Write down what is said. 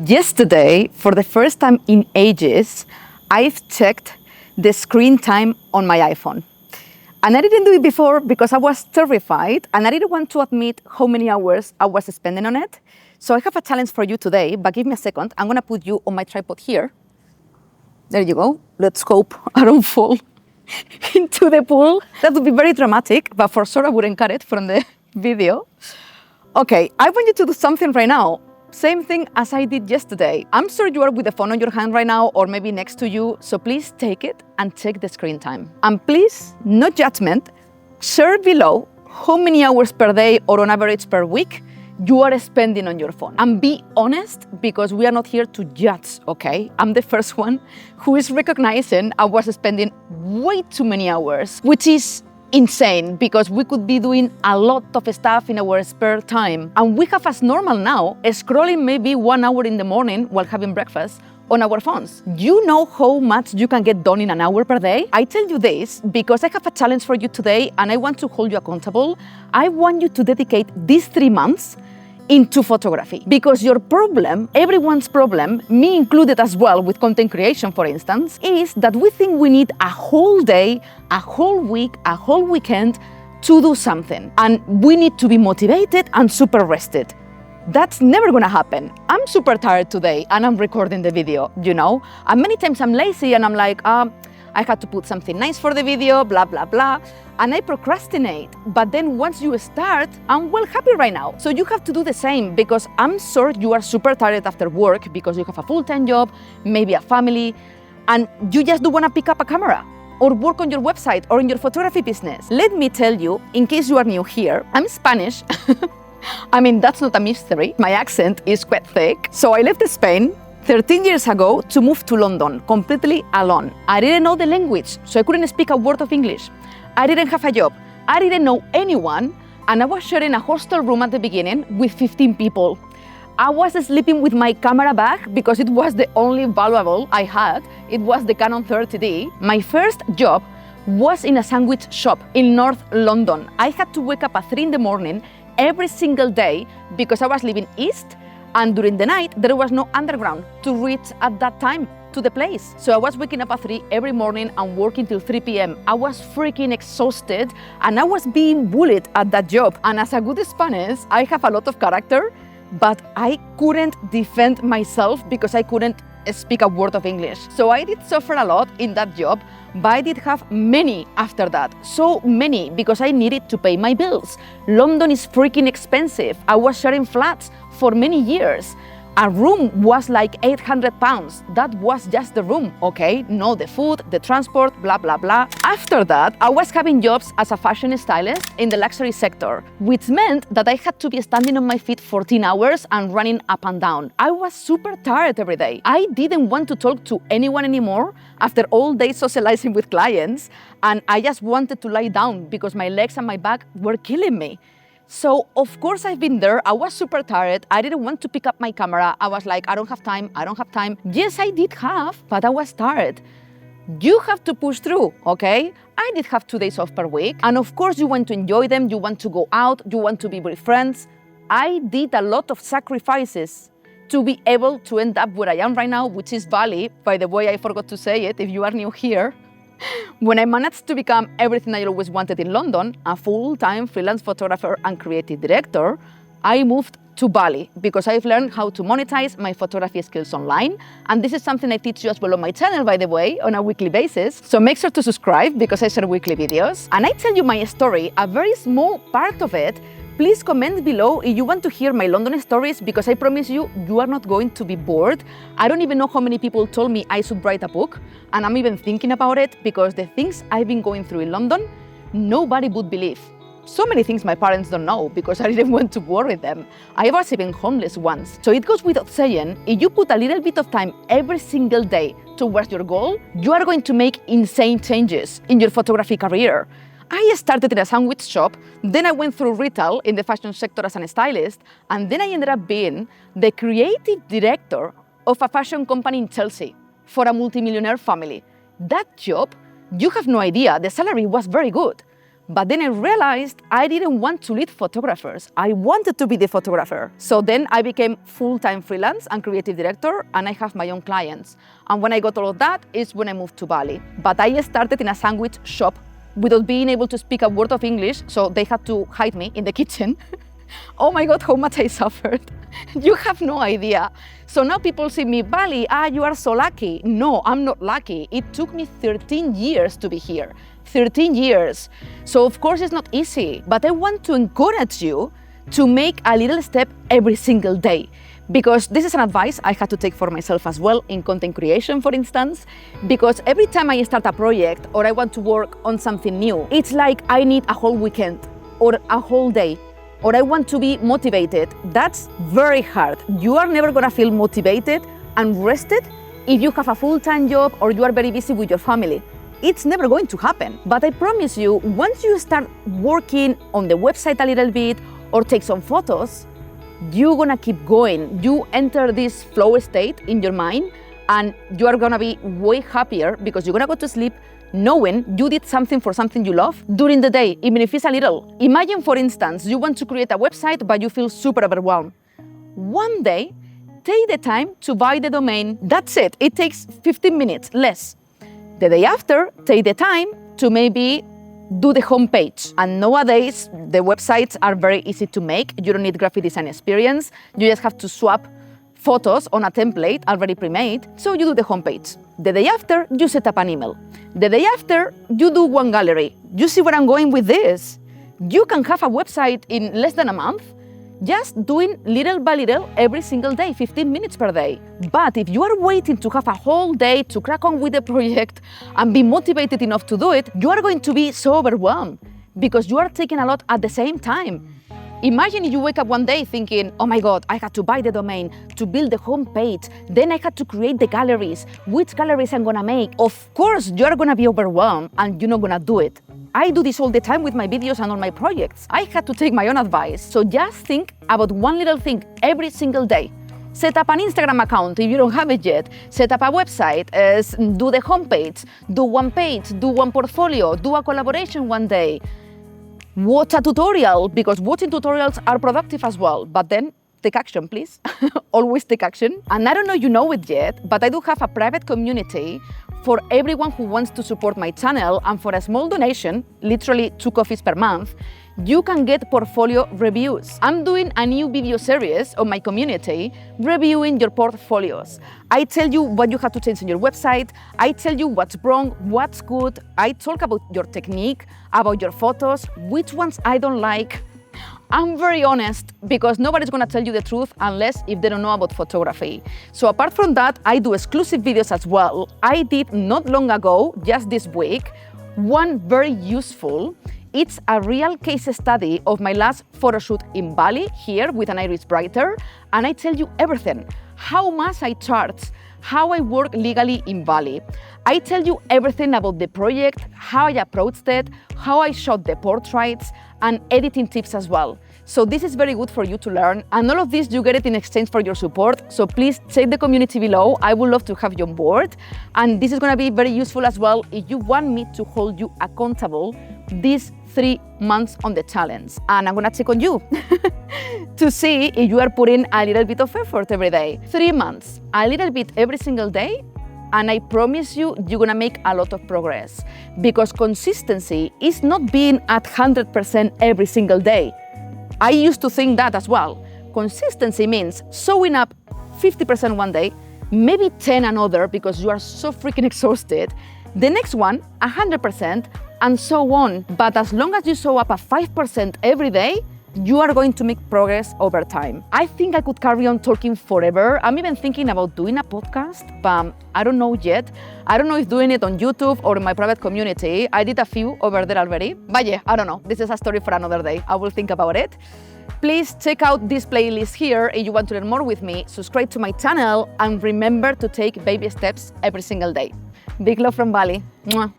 Yesterday, for the first time in ages, I've checked the screen time on my iPhone. And I didn't do it before because I was terrified and I didn't want to admit how many hours I was spending on it. So I have a challenge for you today, but give me a second. I'm gonna put you on my tripod here. There you go. Let's hope I don't fall into the pool. That would be very dramatic, but for sure I wouldn't cut it from the video. Okay, I want you to do something right now. Same thing as I did yesterday. I'm sure you are with the phone on your hand right now or maybe next to you, so please take it and check the screen time. And please, no judgment, share below how many hours per day or on average per week you are spending on your phone. And be honest, because we are not here to judge, okay? I'm the first one who is recognizing I was spending way too many hours, which is insane because we could be doing a lot of stuff in our spare time. And we have as normal now scrolling maybe 1 hour in the morning while having breakfast on our phones. You know how much you can get done in an hour per day? I tell you this because I have a challenge for you today and I want to hold you accountable. I want you to dedicate these 3 months into photography. Because your problem, everyone's problem, me included as well with content creation for instance, is that we think we need a whole day, a whole week, a whole weekend to do something. And we need to be motivated and super rested. That's never gonna happen. I'm super tired today and I'm recording the video, you know? And many times I'm lazy and I'm like, I had to put something nice for the video, blah, blah, blah. And I procrastinate. But then once you start, I'm well happy right now. So you have to do the same because I'm sure you are super tired after work because you have a full-time job, maybe a family, and you just don't wanna pick up a camera or work on your website or in your photography business. Let me tell you, in case you are new here, I'm Spanish. I mean, that's not a mystery. My accent is quite thick. So I left Spain 13 years ago to move to London, completely alone. I didn't know the language, so I couldn't speak a word of English. I didn't have a job. I didn't know anyone, and I was sharing a hostel room at the beginning with 15 people. I was sleeping with my camera bag because it was the only valuable I had. It was the Canon 30D. My first job was in a sandwich shop in North London. I had to wake up at 3 in the morning every single day because I was living east, and during the night, there was no underground to reach at that time to the place. So I was waking up at 3 every morning and working till 3 p.m. I was freaking exhausted and I was being bullied at that job. And as a good Spanish, I have a lot of character, but I couldn't defend myself because I couldn't speak a word of English. So I did suffer a lot in that job, but I did have many after that. So many because I needed to pay my bills. London is freaking expensive. I was sharing flats for many years. A room was like £800. That was just the room, okay? No, the food, the transport, blah, blah, blah. After that, I was having jobs as a fashion stylist in the luxury sector, which meant that I had to be standing on my feet 14 hours and running up and down. I was super tired every day. I didn't want to talk to anyone anymore after all day socializing with clients, and I just wanted to lie down because my legs and my back were killing me. So, of course, I've been there. I was super tired. I didn't want to pick up my camera. I was like, I don't have time. Yes, I did have, but I was tired. You have to push through, okay? I did have 2 days off per week. And of course, you want to enjoy them. You want to go out. You want to be with friends. I did a lot of sacrifices to be able to end up where I am right now, which is Bali. By the way, I forgot to say it if you are new here. When I managed to become everything I always wanted in London, a full-time freelance photographer and creative director, I moved to Bali because I've learned how to monetize my photography skills online. And this is something I teach you as well on my channel, by the way, on a weekly basis. So make sure to subscribe because I share weekly videos. And I tell you my story, a very small part of it. Please comment below if you want to hear my London stories because I promise you, you are not going to be bored. I don't even know how many people told me I should write a book, and I'm even thinking about it because the things I've been going through in London, nobody would believe. So many things my parents don't know because I didn't want to worry them. I was even homeless once. So it goes without saying, if you put a little bit of time every single day towards your goal, you are going to make insane changes in your photography career. I started in a sandwich shop, then I went through retail in the fashion sector as a stylist, and then I ended up being the creative director of a fashion company in Chelsea for a multimillionaire family. That job, you have no idea, the salary was very good. But then I realized I didn't want to lead photographers. I wanted to be the photographer. So then I became full-time freelance and creative director, and I have my own clients. And when I got all of that is when I moved to Bali. But I started in a sandwich shop without being able to speak a word of English, so they had to hide me in the kitchen. Oh my God, how much I suffered. You have no idea. So now people see me, Bali, you are so lucky. No, I'm not lucky. It took me 13 years to be here. 13 years. So of course it's not easy, but I want to encourage you to make a little step every single day. Because this is an advice I had to take for myself as well in content creation, for instance, because every time I start a project or I want to work on something new, it's like I need a whole weekend or a whole day, or I want to be motivated. That's very hard. You are never gonna feel motivated and rested if you have a full-time job or you are very busy with your family. It's never going to happen. But I promise you, once you start working on the website a little bit or take some photos, you're gonna keep going. You enter this flow state in your mind and you are gonna be way happier because you're gonna go to sleep knowing you did something for something you love during the day, even if it's a little. Imagine, for instance, you want to create a website, but you feel super overwhelmed. One day, take the time to buy the domain. That's it. It takes 15 minutes, less. The day after, take the time to maybe do the homepage. And nowadays, the websites are very easy to make. You don't need graphic design experience. You just have to swap photos on a template already pre-made. So you do the homepage. The day after, you set up an email. The day after, you do one gallery. You see where I'm going with this? You can have a website in less than a month, just doing little by little every single day, 15 minutes per day. But if you are waiting to have a whole day to crack on with the project and be motivated enough to do it, you are going to be so overwhelmed because you are taking a lot at the same time. Imagine if you wake up one day thinking, oh my God, I had to buy the domain, to build the homepage, then I had to create the galleries, which galleries I'm gonna make. Of course, you're gonna be overwhelmed and you're not gonna do it. I do this all the time with my videos and all my projects. I had to take my own advice. So just think about one little thing every single day. Set up an Instagram account if you don't have it yet. Set up a website, do the homepage, do one page, do one portfolio, do a collaboration one day. Watch a tutorial, because watching tutorials are productive as well, but then take action, please. Always take action. And I don't know you know it yet, but I do have a private community for everyone who wants to support my channel, and for a small donation, literally 2 coffees per month, you can get portfolio reviews. I'm doing a new video series on my community reviewing your portfolios. I tell you what you have to change on your website. I tell you what's wrong, what's good. I talk about your technique, about your photos, which ones I don't like. I'm very honest because nobody's gonna tell you the truth unless if they don't know about photography. So apart from that, I do exclusive videos as well. I did not long ago, just this week, one very useful. It's a real case study of my last photo shoot in Bali, here with an Iris Brighter, and I tell you everything. How much I charge, how I work legally in Bali. I tell you everything about the project, how I approached it, how I shot the portraits, and editing tips as well. So this is very good for you to learn, and all of this you get it in exchange for your support. So please check the community below. I would love to have you on board, and this is going to be very useful as well if you want me to hold you accountable these 3 months on the challenge. And I'm going to check on you to see if you are putting a little bit of effort every day. 3 months, a little bit every single day, and I promise you, you're gonna make a lot of progress, because consistency is not being at 100% every single day. I used to think that as well. Consistency means showing up 50% one day, maybe 10 another because you are so freaking exhausted, the next one 100%, and so on. But as long as you show up at 5% every day, you are going to make progress over time. I think I could carry on talking forever. I'm even thinking about doing a podcast, but I don't know yet. I don't know if doing it on YouTube or in my private community. I did a few over there already, but yeah, I don't know. This is a story for another day. I will think about it. Please check out this playlist here if you want to learn more with me. Subscribe to my channel and remember to take baby steps every single day. Big love from Bali. Mwah.